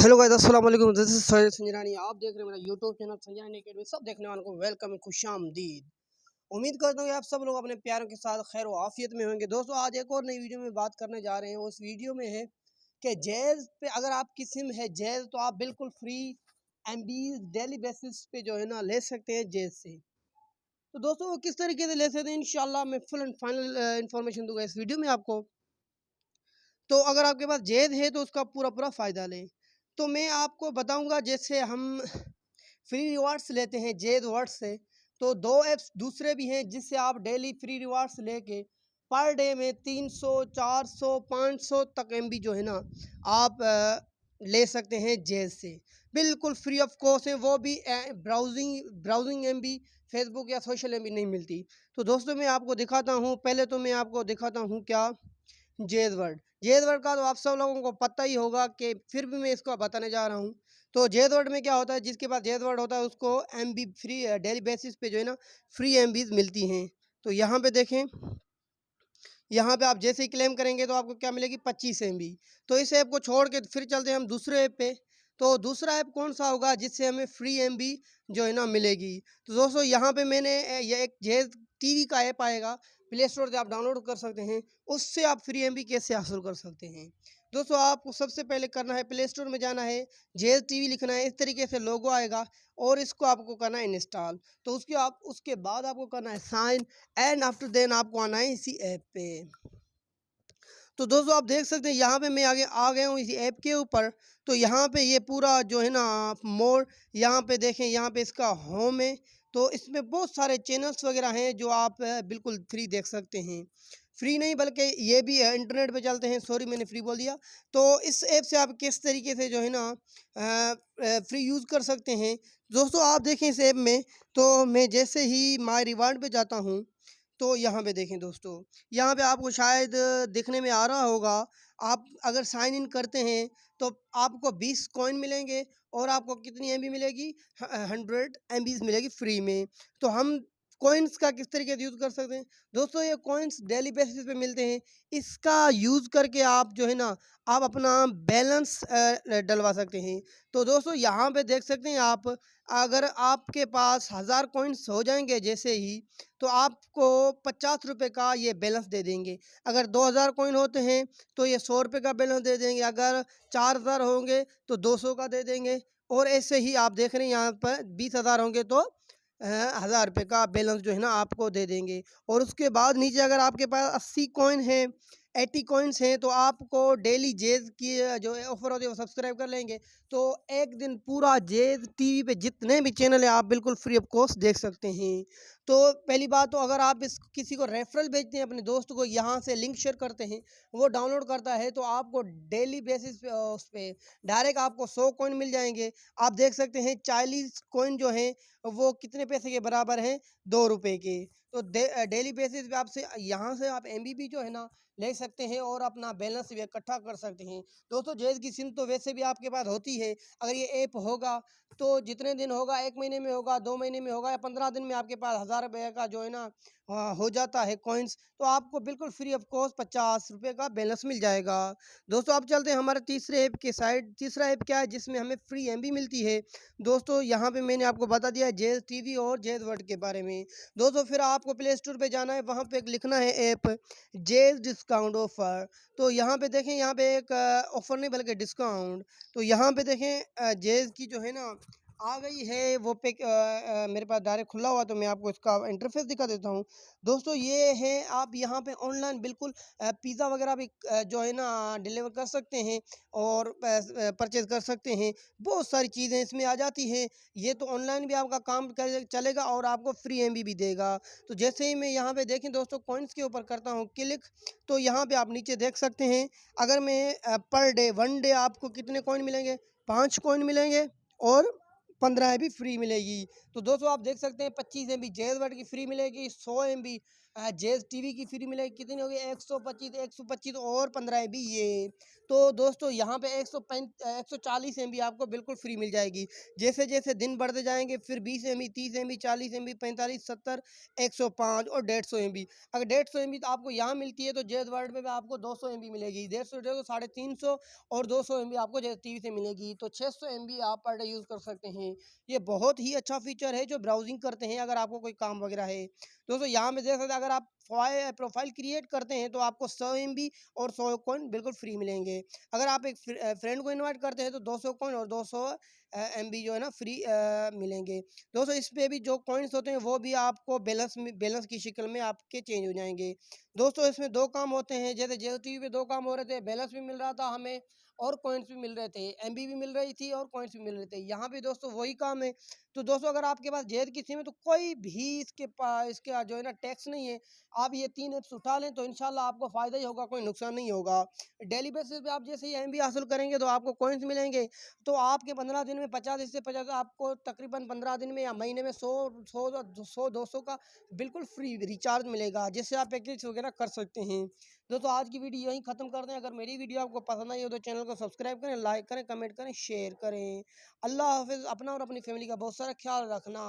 Hello guys, अस्सलाम वालेकुम। This is Syed Sanjrani. आप देख रहे हैं मेरा यूट्यूब चैनल संजरानी अकेडमी। सब देखने वालों को वेलकम, खुशामदीद। उम्मीद करता हूँ कि आप सब लोग अपने प्यारों के साथ खैर व आफियत में होंगे। दोस्तों, आज एक और नई वीडियो में बात करने जा रहे हैं। उस वीडियो में है कि जैज़ पे अगर आपकी सिम है जैज़, तो आप बिल्कुल फ्री एमबी डेली बेसिस पे जो है ना ले सकते हैं जैज़ से। तो दोस्तों, वो किस तरीके से ले सकते हैं, इंशाल्लाह मैं फुल एंड फाइनल इन्फॉर्मेशन दूंगा इस वीडियो में आपको। तो अगर आपके पास जैज़ है तो उसका पूरा फ़ायदा लें। तो मैं आपको बताऊंगा, जैसे हम फ्री रिवार्ड्स लेते हैं जैज़ वर्ड्स से, तो 2 ऐप्स दूसरे भी हैं जिससे आप डेली फ्री रिवार्ड्स लेके पर डे में 300, 400, 500 तक एमबी जो है ना आप ले सकते हैं जैज़ से। बिल्कुल फ्री ऑफ कॉस्ट है, वो भी ब्राउजिंग एमबी, फेसबुक या सोशल एमबी नहीं मिलती। तो दोस्तों, मैं आपको दिखाता हूँ। पहले तो मैं आपको दिखाता हूँ क्या जेद वर्ड का तो आप सब लोगों को पता ही होगा, कि फिर भी मैं इसको बताने जा रहा हूँ। तो जेद वर्ड में क्या होता है, जिसके पास जेद वर्ड होता है उसको एमबी फ्री डेली बेसिस पे जो है ना फ्री एमबीज मिलती हैं। तो यहाँ पे देखें, यहाँ पे आप जैसे ही क्लेम करेंगे तो आपको क्या मिलेगी, 25 एमबी। तो इस ऐप को छोड़ के फिर चलते हैं हम दूसरे ऐप पे। तो दूसरा ऐप कौन सा होगा जिससे हमें फ्री एमबी जो है ना मिलेगी। तो दोस्तों, यहाँ पे मैंने ये एक जेज टीवी का ऐप आएगा, प्ले स्टोर से आप डाउनलोड कर सकते हैं। उससे आप फ्री एमबी कैसे हासिल कर सकते हैं। दोस्तों, आपको सबसे पहले करना है, प्ले स्टोर में जाना है, जेज टीवी लिखना है, इस तरीके से लोगो आएगा और इसको आपको करना है इंस्टॉल। तो उसके बाद आपको करना है साइन, एंड आफ्टर देन आपको आना है इसी ऐप पे। तो दोस्तों, आप देख सकते हैं यहाँ पे मैं आगे आ गया हूँ इसी ऐप के ऊपर। तो यहाँ पे ये पूरा जो है ना मोर, यहाँ पे देखें, यहाँ पे इसका होम है। तो इसमें बहुत सारे चैनल्स वगैरह हैं जो आप बिल्कुल फ्री देख सकते हैं। फ्री नहीं बल्कि ये भी इंटरनेट पे चलते हैं, सॉरी मैंने फ्री बोल दिया। तो इस ऐप से आप किस तरीके से जो है ना फ्री यूज़ कर सकते हैं। दोस्तों, आप देखें इस ऐप में, तो मैं जैसे ही माय रिवार्ड पे जाता हूँ, तो यहाँ पे देखें दोस्तों, यहाँ पे आपको शायद दिखने में आ रहा होगा, आप अगर साइन इन करते हैं तो आपको 20 कॉइन मिलेंगे और आपको कितनी एमबी मिलेगी, 100 एमबीज मिलेगी फ्री में। तो हम कॉइन्स का किस तरीके से यूज़ कर सकते हैं। दोस्तों, ये कॉइन्स डेली बेसिस पे मिलते हैं। इसका यूज़ करके आप जो है ना आप अपना बैलेंस डलवा सकते हैं। तो दोस्तों, यहाँ पे देख सकते हैं आप, अगर आपके पास 1000 कॉइन्स हो जाएंगे जैसे ही, तो आपको 50 रुपये का ये बैलेंस दे देंगे। अगर 2000 कॉइन होते हैं तो ये 100 रुपये का बैलेंस दे देंगे। अगर 4000 होंगे तो 200 का दे देंगे। और ऐसे ही आप देख रहे हैं यहाँ पर 20,000 होंगे तो 1000 रुपये का बैलेंस जो है ना आपको दे देंगे। और उसके बाद नीचे अगर आपके पास 80 कॉइन है, 80 कॉइन्स हैं, तो आपको डेली जेज की जो ऑफर होती है वो सब्सक्राइब कर लेंगे। तो एक दिन पूरा जेज टीवी पे जितने भी चैनल है आप बिल्कुल फ्री ऑफ कॉस्ट देख सकते हैं। तो पहली बात, तो अगर आप इस किसी को रेफरल भेजते हैं, अपने दोस्त को यहाँ से लिंक शेयर करते हैं, वो डाउनलोड करता है, तो आपको डेली बेसिस पे उस पर डायरेक्ट आपको 100 कॉइन मिल जाएंगे। आप देख सकते हैं 40 कॉइन जो हैं वो कितने पैसे के बराबर हैं, 2 रुपये के। तो डेली बेसिस पे आपसे यहाँ से आप एमबी जो है ना ले सकते हैं और अपना बैलेंस भी इकट्ठा कर सकते हैं। दोस्तों, जैज़ की सिम तो वैसे भी आपके पास होती है। अगर ये ऐप होगा तो जितने दिन होगा, 1 महीने में होगा, 2 महीने में होगा या 15 दिन में आपके पास 1000 रुपये का जो है ना हो जाता है कॉइन्स, तो आपको बिल्कुल फ्री ऑफ कॉस्ट 50 रुपये का बैलेंस मिल जाएगा। दोस्तों, आप चलते हैं हमारे तीसरे ऐप के साइड। तीसरा ऐप क्या है जिसमें हमें फ्री एमबी मिलती है। दोस्तों, यहाँ पे मैंने आपको बता दिया है जैज़ टीवी और जैज़ वर्ड के बारे में। दोस्तों, फिर आपको प्ले स्टोर पे जाना है, वहाँ पे एक लिखना है ऐप जेज डिस्काउंट ऑफर। तो यहाँ पे देखें, यहाँ पे एक ऑफर नहीं बल्कि डिस्काउंट। तो यहाँ पे देखें जेज की जो है ना आ गई है वो पे मेरे पास डायरेक्ट खुला हुआ, तो मैं आपको इसका इंटरफेस दिखा देता हूँ। दोस्तों, ये है, आप यहाँ पे ऑनलाइन बिल्कुल पिज़्ज़ा वगैरह भी जो है ना डिलीवर कर सकते हैं और परचेज़ कर सकते हैं। बहुत सारी चीज़ें इसमें आ जाती हैं। ये तो ऑनलाइन भी आपका काम चलेगा और आपको फ्री एमबी भी देगा। तो जैसे ही मैं यहाँ पे देखें दोस्तों, कॉइन्स के ऊपर करता हूँ क्लिक, तो यहाँ पे आप नीचे देख सकते हैं, अगर मैं पर डे 1 डे आपको कितने कॉइन मिलेंगे, 5 कॉइन मिलेंगे और 15 एमबी फ्री मिलेगी। तो दोस्तों, आप देख सकते हैं 25 एमबी जेज वर्ड की फ्री मिलेगी, 100 एमबी जेज टीवी की फ्री मिलेगी, कितनी होगी 125 और 15 MB ये। तो दोस्तों यहाँ पे 140 MB आपको बिल्कुल फ्री मिल जाएगी। जैसे जैसे दिन बढ़ते जाएंगे फिर 20 MB, 30 MB, 40 MB, 45, 70, 105 और 150 MB। अगर 150 MB तो आपको यहाँ मिलती है तो जेज वर्ल्ड में भी आपको 200 MB मिलेगी। 150 350 और 200 MB आपको जेज टीवी से मिलेगी। तो 600 MB आप पर डे यूज़ कर सकते हैं। ये बहुत ही अच्छा फीचर है जो ब्राउजिंग करते हैं अगर आपको कोई काम वगैरह है। दोस्तों यहाँ में देख सकते हैं, अगर आप प्रोफाइल क्रिएट करते हैं तो आपको 100 MB और 100 कॉइन बिल्कुल फ्री मिलेंगे। अगर आप एक फ्रेंड को इनवाइट करते हैं तो 200 कॉइन और 200 MB जो है ना फ्री मिलेंगे। दोस्तों इस पे भी जो कॉइन्स होते हैं वो भी आपको बैलेंस की शक्ल में आपके चेंज हो जाएंगे। दोस्तों इसमें दो काम होते हैं, जैसे जियो टीवी पे दो काम हो रहे थे, बैलेंस भी मिल रहा था हमें और कॉइन्स भी मिल रहे थे, MB भी मिल रही थी और कॉइन्स भी मिल रहे थे। यहाँ भी दोस्तों वही काम है। तो दोस्तों अगर आपके पास जेड की सिम है तो कोई भी इसके पास इसका जो है ना टैक्स नहीं है। आप ये 3 ऐप्स उठा लें तो इंशाल्लाह आपको फ़ायदा ही होगा, कोई नुकसान नहीं होगा। डेली बेसिस पे आप जैसे ही MB हासिल करेंगे तो आपको कॉइन्स मिलेंगे। तो आपके 15 दिन में 50 आपको तकरीबन 15 दिन में या महीने में 100 200 का बिल्कुल फ्री रिचार्ज मिलेगा, जिससे आप पैकेज वगैरह कर सकते हैं। दोस्तों आज की वीडियो यहीं ख़त्म करते हैं। अगर मेरी वीडियो आपको पसंद आई हो तो चैनल को सब्सक्राइब करें, लाइक करें, कमेंट करें, शेयर करें। अल्लाह हाफ़िज़। अपना और अपनी फैमिली का बहुत सारा ख्याल रखना।